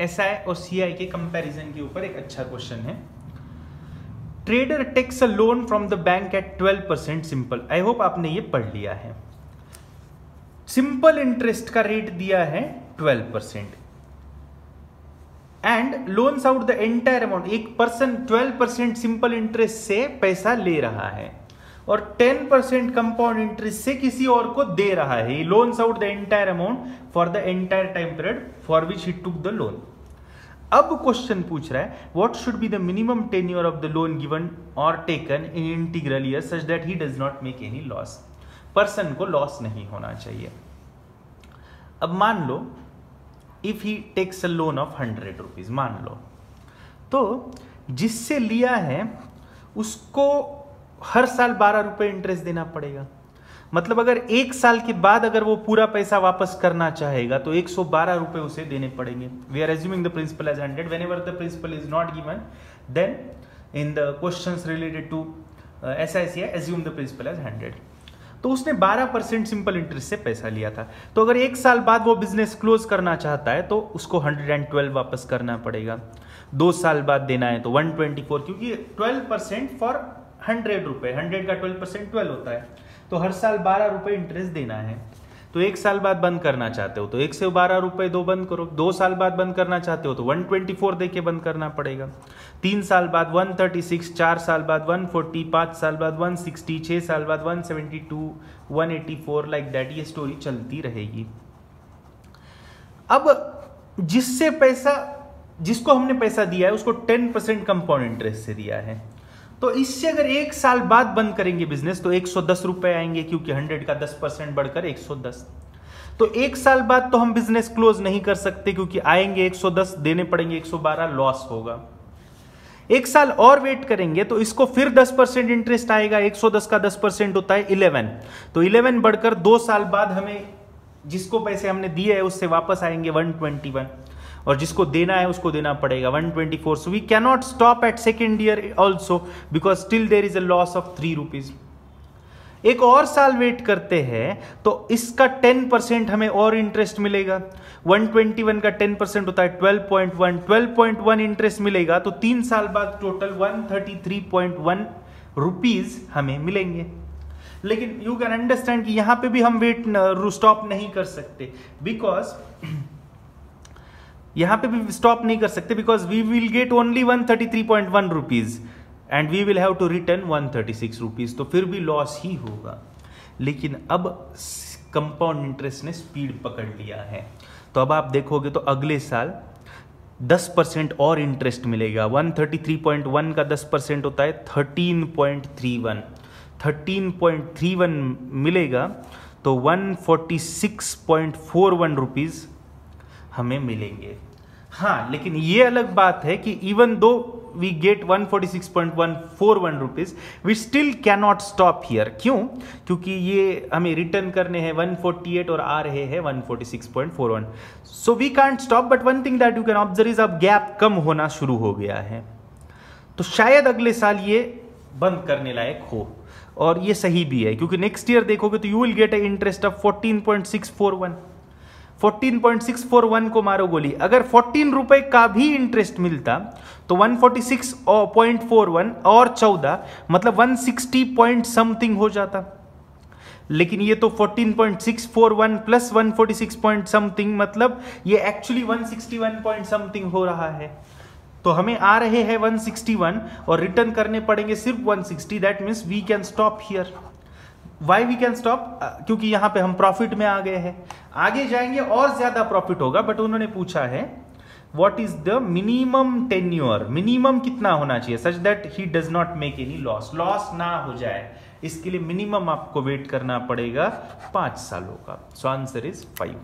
SI और CI के comparison के ऊपर एक अच्छा क्वेश्चन है। Trader takes a loan from the bank at 12% simple. I hope आपने ये पढ़ लिया है। सिंपल इंटरेस्ट का रेट दिया है 12% and loans out the entire amount. एक पर्सन 12% सिंपल इंटरेस्ट से पैसा ले रहा है और 10% कंपाउंड इंटरेस्ट से किसी और को दे रहा है। He loans out the entire amount for the entire time period for which he took the loan. अब क्वेश्चन पूछ रहा है what should be the minimum tenure of the loan given और taken in integral year such that he does not make any loss. Person को loss नहीं होना चाहिए। अब मान लो if he takes a loan of 100 rupees, मान लो, तो जिससे लिया है उसको हर साल 12 रुपए इंटरेस्ट देना पड़ेगा। मतलब अगर एक साल के बाद अगर वो पूरा पैसा वापस करना चाहेगा तो 112 रुपए उसे देने पड़ेंगे। We are assuming the principal as 100। Whenever the principal is not given then in the questions related to SI CI assume the principal as 100। तो उसने 12% सिंपल इंटरेस्ट से पैसा लिया था। तो अगर एक साल बाद वो बिजनेस क्लोज करना चाहता है तो उसको 112 वापस करना पड़ेगा। 2 साल बाद देना है तो 124, क्योंकि 12% फॉर 100 रुपए, 100 का 12% 12 होता है। तो हर साल 12 रुपए इंटरेस्ट देना है। तो एक साल बाद बंद करना चाहते हो तो 112 रुपए दो बंद करो। 2 साल बाद बंद करना चाहते हो तो 124 दे के बंद करना पड़ेगा। 3 साल बाद 136, 4 साल बाद 140, 5 साल बाद 160, 6 साल बाद 172, 184, लाइक दैट। ये स्टोरी चलती रहेगी। अब जिसको हमने पैसा दिया है उसको 10% कंपाउंड इंटरेस्ट से दिया है। तो इससे अगर एक साल बाद बंद करेंगे बिजनेस तो 110 रुपए आएंगे, क्योंकि 100 का 10% बढ़कर 110। तो एक साल बाद तो हम बिजनेस क्लोज नहीं कर सकते, क्योंकि आएंगे 110, देने पड़ेंगे 112, लॉस होगा। एक साल और वेट करेंगे तो इसको फिर 10% इंटरेस्ट आएगा। 110 का 10% होता है 11। तो 11 बढ़कर 2 साल बाद हमें जिसको पैसे हमने दिए है उससे वापस आएंगे 121, और जिसको देना है उसको देना पड़ेगा 124। So we cannot stop at second year also because still there is a loss of 3 rupees. एक और साल वेट करते हैं तो इसका 10% हमें और इंटरेस्ट मिलेगा। 121 का 10% होता है 12.1, 12.1 इंटरेस्ट मिलेगा। तो 3 साल बाद टोटल 133.1 रुपीज हमें मिलेंगे। लेकिन यू कैन अंडरस्टैंड कि यहां पे भी हम वेट स्टॉप नहीं कर सकते, बिकॉज यहां पे भी स्टॉप नहीं कर सकते because we will get only 133.1 rupees and we will have to return 136 rupees. तो फिर भी लॉस ही होगा। लेकिन अब कंपाउंड इंटरेस्ट ने स्पीड पकड़ लिया है। तो अब आप देखोगे तो अगले साल 10% और इंटरेस्ट मिलेगा। 133.1 का 10% होता है 13.31। 13.31 मिलेगा तो 146.41 रुपीज हमें मिलेंगे। हाँ, लेकिन ये अलग बात है कि even though we get 146.141 rupees we still cannot stop here. क्यों? क्योंकि ये हमें रिटर्न करने हैं 148 और आ रहे हैं 146.41। So we can't stop. But one thing that you can observe is अब गैप कम होना शुरू हो गया है। तो शायद अगले साल ये बंद करने लायक हो, और ये सही भी है, क्योंकि नेक्स्ट ईयर देखोगे तो you will get A interest of 14.641। 14.641 को मारो गोली। अगर 14 रुपए का भी इंटरेस्ट मिलता तो 146.41 और 14 मतलब 160 पॉइंट समथिंग हो जाता। लेकिन ये तो 14.641 प्लस 146 पॉइंट समथिंग, मतलब ये एक्चुअली 161 पॉइंट समथिंग हो रहा है। तो हमें आ रहे हैं 161 और रिटर्न करने पड़ेंगे सिर्फ 160। That means we can stop here. Why we can stop? क्योंकि यहां पे हम प्रॉफिट में आ गए हैं। आगे जाएंगे और ज्यादा प्रॉफिट होगा। बट उन्होंने पूछा है what is the minimum tenure, minimum कितना होना चाहिए सच that he does not make any loss, loss ना हो जाए। इसके लिए मिनिमम आपको वेट करना पड़ेगा 5 सालों का। So answer is 5।